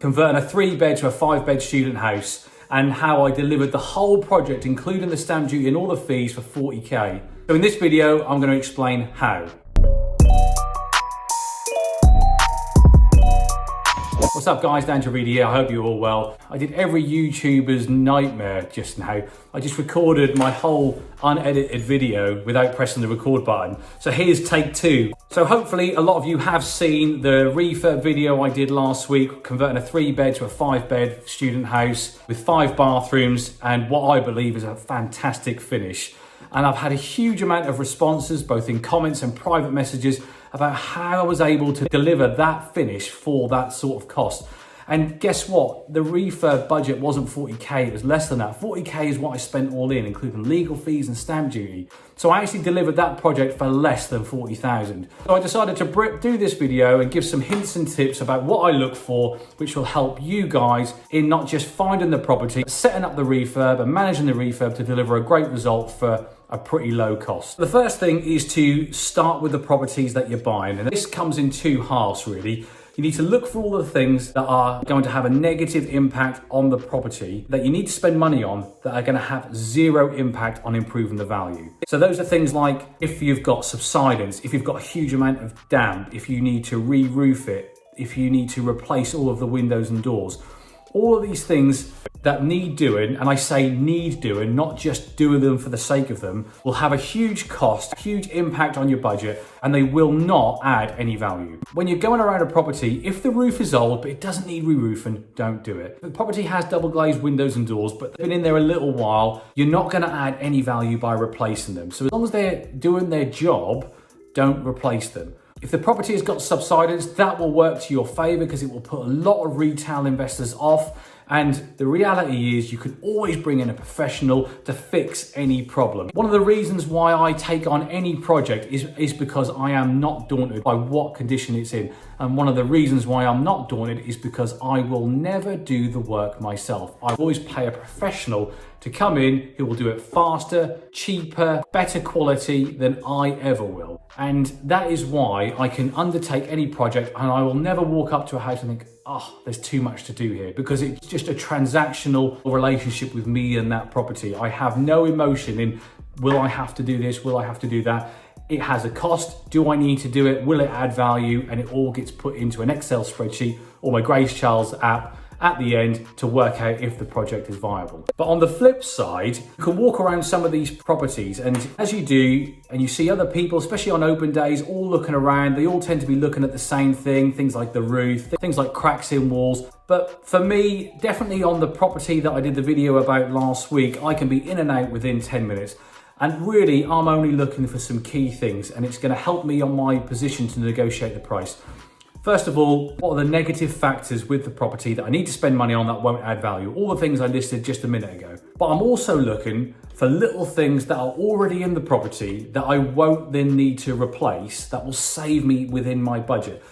converting a 3-bed to a 5-bed student house, and how I delivered the whole project, including the stamp duty and all the fees, for 40k. So in this video, I'm going to explain how. What's up guys, Dan here. I hope you're all well. I did every YouTuber's nightmare just now. I just recorded my whole unedited video without pressing the record button. So here's take 2. So hopefully a lot of you have seen the refurb video I did last week, converting a 3-bed to a 5-bed student house with 5 bathrooms and what I believe is a fantastic finish. And I've had a huge amount of responses, both in comments and private messages, about how I was able to deliver that finish for that sort of cost. And guess what? The refurb budget wasn't 40k, it was less than that. 40k is what I spent all in, including legal fees and stamp duty. So I actually delivered that project for less than 40,000. So I decided to do this video and give some hints and tips about what I look for, which will help you guys in not just finding the property, but setting up the refurb and managing the refurb to deliver a great result for a pretty low cost. The first thing is to start with the properties that you're buying. And this comes in 2 halves really. You need to look for all the things that are going to have a negative impact on the property that you need to spend money on that are going to have 0 impact on improving the value. So those are things like if you've got subsidence, if you've got a huge amount of damp, if you need to re-roof it, if you need to replace all of the windows and doors. All of these things that need doing, and I say need doing, not just doing them for the sake of them, will have a huge cost, huge impact on your budget, and they will not add any value. When you're going around a property, if the roof is old but it doesn't need re-roofing, don't do it. If the property has double glazed windows and doors but they've been in there a little while, you're not going to add any value by replacing them. So as long as they're doing their job, don't replace them. If the property has got subsidence, that will work to your favour because it will put a lot of retail investors off. And the reality is you can always bring in a professional to fix any problem. One of the reasons why I take on any project is because I am not daunted by what condition it's in. And one of the reasons why I'm not daunted is because I will never do the work myself. I always pay a professional to come in who will do it faster, cheaper, better quality than I ever will. And that is why I can undertake any project and I will never walk up to a house and think, oh, there's too much to do here, because it's just a transactional relationship with me and that property. I have no emotion in, will I have to do this? Will I have to do that? It has a cost. Do I need to do it? Will it add value? And it all gets put into an Excel spreadsheet or my Grace Charles app at the end to work out if the project is viable. But on the flip side, you can walk around some of these properties, and as you do, and you see other people, especially on open days, all looking around, they all tend to be looking at the same thing, things like the roof, things like cracks in walls. But for me, definitely on the property that I did the video about last week, I can be in and out within 10 minutes. And really, I'm only looking for some key things, and it's going to help me on my position to negotiate the price. First of all, what are the negative factors with the property that I need to spend money on that won't add value? All the things I listed just a minute ago. But I'm also looking for little things that are already in the property that I won't then need to replace, that will save me within my budget.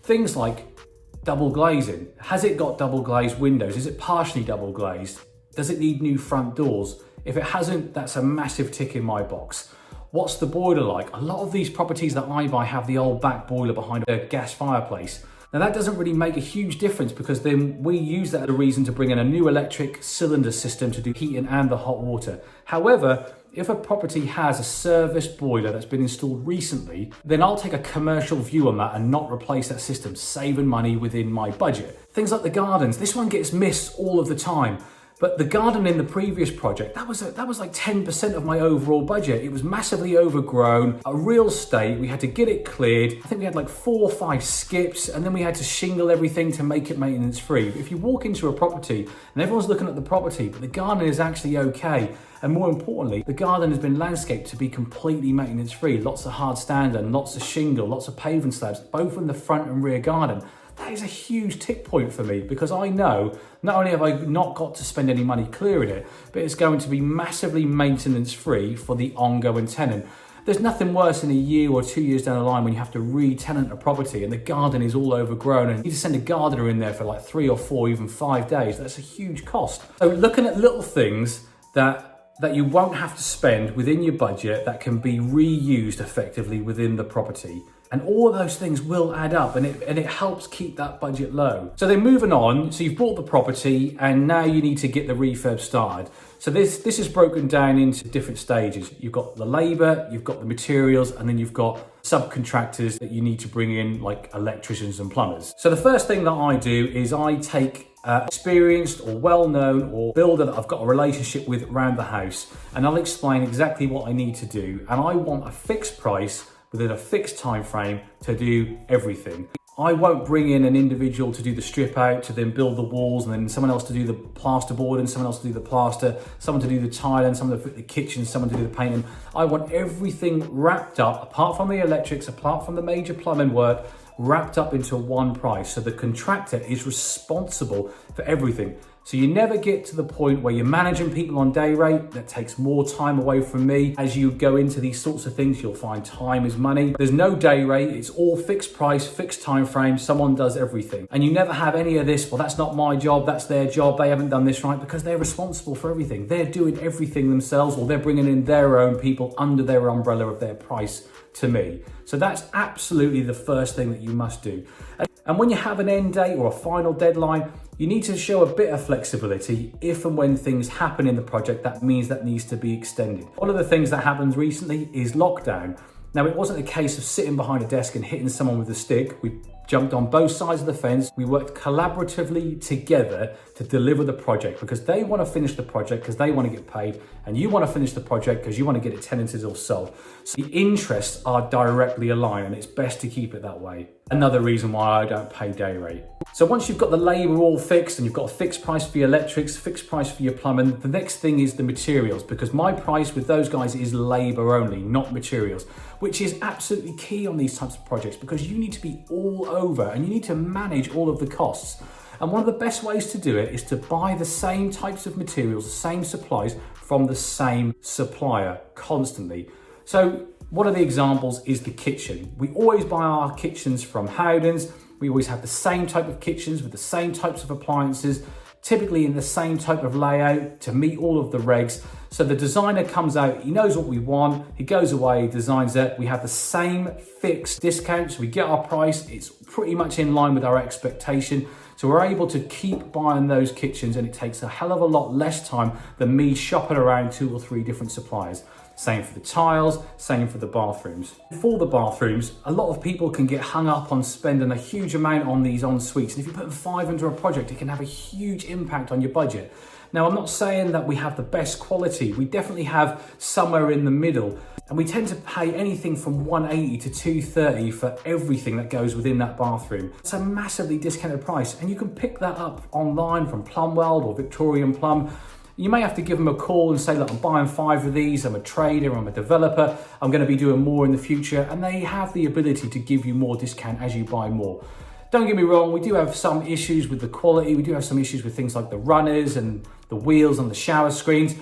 Things like double glazing. Has it got double glazed windows? Is it partially double glazed? Does it need new front doors? If it hasn't, that's a massive tick in my box. What's the boiler like? A lot of these properties that I buy have the old back boiler behind a gas fireplace. Now that doesn't really make a huge difference because then we use that as a reason to bring in a new electric cylinder system to do heating and the hot water. However, if a property has a service boiler that's been installed recently, then I'll take a commercial view on that and not replace that system, saving money within my budget. Things like the gardens, this one gets missed all of the time. But the garden in the previous project, that was like 10% of my overall budget. It was massively overgrown, a real state. We had to get it cleared. I think we had like 4 or 5 skips, and then we had to shingle everything to make it maintenance free. If you walk into a property and everyone's looking at the property, but the garden is actually okay. And more importantly, the garden has been landscaped to be completely maintenance free. Lots of hard stand and lots of shingle, lots of paving slabs, both in the front and rear garden. That is a huge tick point for me because I know not only have I not got to spend any money clearing it, but it's going to be massively maintenance free for the ongoing tenant. There's nothing worse in a year or 2 years down the line when you have to re-tenant a property and the garden is all overgrown and you need to send a gardener in there for like 3 or 4, even 5 days. That's a huge cost. So looking at little things that you won't have to spend within your budget that can be reused effectively within the property And all of those things will add up, and it helps keep that budget low. So then moving on, so you've bought the property and now you need to get the refurb started. So this is broken down into different stages. You've got the labor, you've got the materials, and then you've got subcontractors that you need to bring in, like electricians and plumbers. So the first thing that I do is I take experienced or well-known or builder that I've got a relationship with around the house, and I'll explain exactly what I need to do. And I want a fixed price within a fixed time frame to do everything. I won't bring in an individual to do the strip out, to then build the walls, and then someone else to do the plasterboard, and someone else to do the plaster, someone to do the tiling, someone to fit the kitchen, someone to do the painting. I want everything wrapped up, apart from the electrics, apart from the major plumbing work, wrapped up into one price. So the contractor is responsible for everything. So you never get to the point where you're managing people on day rate. That takes more time away from me. As you go into these sorts of things, you'll find time is money. There's no day rate. It's all fixed price, fixed time frame. Someone does everything. And you never have any of this, well, that's not my job, that's their job, they haven't done this right, because they're responsible for everything. They're doing everything themselves, or they're bringing in their own people under their umbrella of their price to me. So that's absolutely the first thing that you must do. And when you have an end date or a final deadline, you need to show a bit of flexibility. If and when things happen in the project, that means that needs to be extended. One of the things that happened recently is lockdown. Now, it wasn't a case of sitting behind a desk and hitting someone with a stick. We jumped on both sides of the fence. We worked collaboratively together to deliver the project, because they want to finish the project because they want to get paid, and you want to finish the project because you want to get it tenanted or sold. So the interests are directly aligned, and it's best to keep it that way. Another reason why I don't pay day rate. So once you've got the labor all fixed and you've got a fixed price for your electrics, fixed price for your plumbing, the next thing is the materials, because my price with those guys is labor only, not materials, which is absolutely key on these types of projects, because you need to be all over and you need to manage all of the costs. And one of the best ways to do it is to buy the same types of materials, the same supplies from the same supplier constantly. So one of the examples is the kitchen. We always buy our kitchens from Howdens. We always have the same type of kitchens with the same types of appliances, typically in the same type of layout to meet all of the regs. So the designer comes out, he knows what we want, he goes away, he designs it. We have the same fixed discounts. We get our price, it's pretty much in line with our expectation. So we're able to keep buying those kitchens, and it takes a hell of a lot less time than me shopping around 2 or 3 different suppliers. Same for the tiles, same for the bathrooms. For the bathrooms, a lot of people can get hung up on spending a huge amount on these en-suites. And if you put 5 into a project, it can have a huge impact on your budget. Now, I'm not saying that we have the best quality. We definitely have somewhere in the middle. And we tend to pay anything from $180 to $230 for everything that goes within that bathroom. It's a massively discounted price. And you can pick that up online from Plumworld or Victorian Plum. You may have to give them a call and say, look, I'm buying 5 of these, I'm a trader, I'm a developer, I'm going to be doing more in the future. And they have the ability to give you more discount as you buy more. Don't get me wrong, we do have some issues with the quality. We do have some issues with things like the runners and the wheels on the shower screens,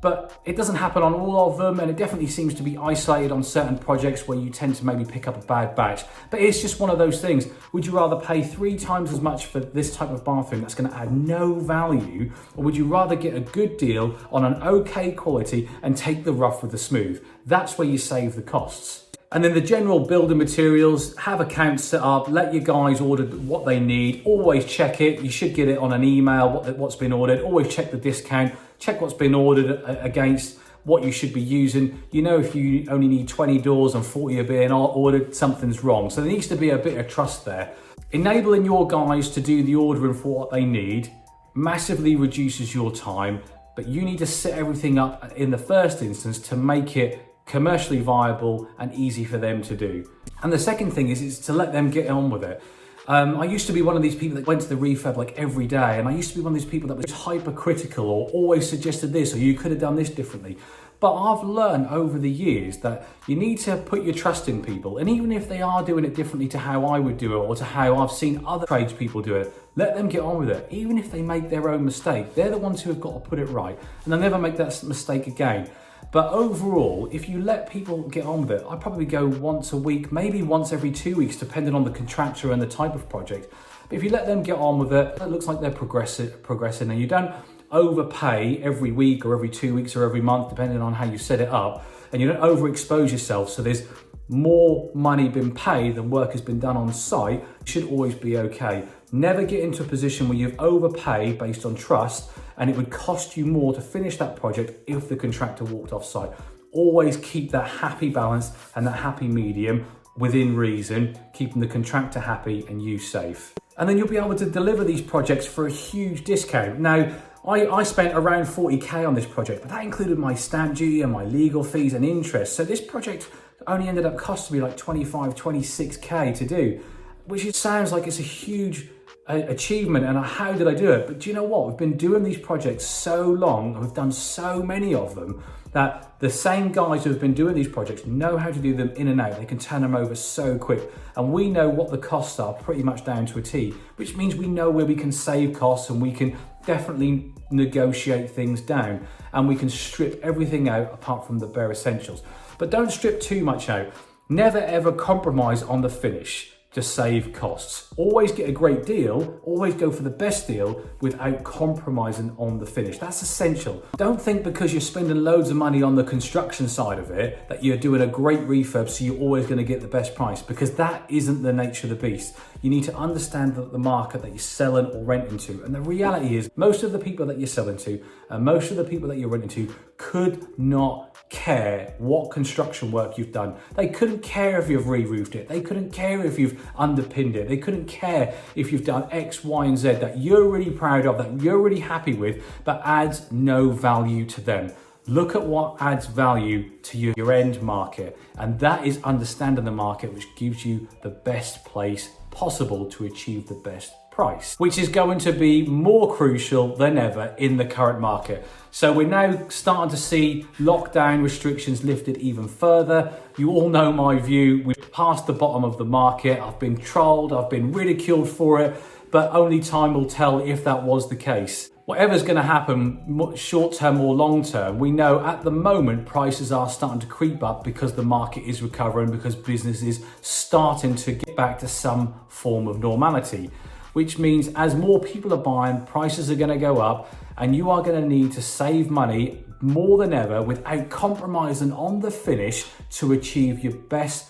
but it doesn't happen on all of them, and it definitely seems to be isolated on certain projects where you tend to maybe pick up a bad batch. But it's just one of those things. Would you rather pay 3 times as much for this type of bathroom that's going to add no value, or would you rather get a good deal on an okay quality and take the rough with the smooth? That's where you save the costs. And then the general building materials, have accounts set up, let your guys order what they need, always check it. You should get it on an email, what's been ordered, always check the discount, check what's been ordered against what you should be using. You know, if you only need 20 doors and 40 are being ordered, something's wrong. So there needs to be a bit of trust there. Enabling your guys to do the ordering for what they need massively reduces your time, but you need to set everything up in the first instance to make it commercially viable and easy for them to do. And the second thing is to let them get on with it. I used to be one of these people that went to the refurb like every day, and I used to be one of these people that was hypercritical or always suggested this, or you could have done this differently. But I've learned over the years that you need to put your trust in people, and even if they are doing it differently to how I would do it or to how I've seen other tradespeople do it, let them get on with it. Even if they make their own mistake, they're the ones who have got to put it right, and they'll never make that mistake again. But overall, if you let people get on with it, I probably go once a week, maybe once every 2 weeks, depending on the contractor and the type of project. But if you let them get on with it, it looks like they're progressing, and you don't overpay every week or every 2 weeks or every month, depending on how you set it up, and you don't overexpose yourself. So there's more money been paid than work has been done on site, should always be okay. Never get into a position where you've overpaid based on trust and it would cost you more to finish that project if the contractor walked off site. Always keep that happy balance and that happy medium within reason, keeping the contractor happy and you safe. And then you'll be able to deliver these projects for a huge discount. Now, I spent around 40k on this project, but that included my stamp duty and my legal fees and interest. So this project only ended up costing me like 25, 26k to do, which sounds like it's a huge achievement. And how did I do it? But do you know what? We've been doing these projects so long and we've done so many of them that the same guys who have been doing these projects know how to do them in and out. They can turn them over so quick. And we know what the costs are pretty much down to a T, which means we know where we can save costs and we can definitely negotiate things down and we can strip everything out apart from the bare essentials. But don't strip too much out. Never ever compromise on the finish to save costs. Always get a great deal, always go for the best deal without compromising on the finish. That's essential. Don't think because you're spending loads of money on the construction side of it that you're doing a great refurb so you're always going to get the best price, because that isn't the nature of the beast. You need to understand the market that you're selling or renting to. And the reality is most of the people that you're selling to and most of the people that you're renting to could not care what construction work you've done. They couldn't care if you've re-roofed it. They couldn't care if you've underpinned it. They couldn't care if you've done X, Y, and Z that you're really proud of, that you're really happy with, but adds no value to them. Look at what adds value to your end market, and that is understanding the market, which gives you the best place possible to achieve the best price, which is going to be more crucial than ever in the current market. So we're now starting to see lockdown restrictions lifted even further. You all know my view. We've passed the bottom of the market. I've been trolled, I've been ridiculed for it, but only time will tell if that was the case. Whatever's going to happen, short term or long term, we know at the moment prices are starting to creep up because the market is recovering, because business is starting to get back to some form of normality, which means as more people are buying, prices are going to go up and you are going to need to save money more than ever without compromising on the finish to achieve your best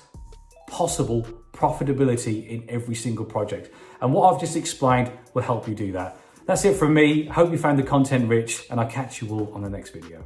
possible profitability in every single project. And what I've just explained will help you do that. That's it from me. Hope you found the content rich, and I'll catch you all on the next video.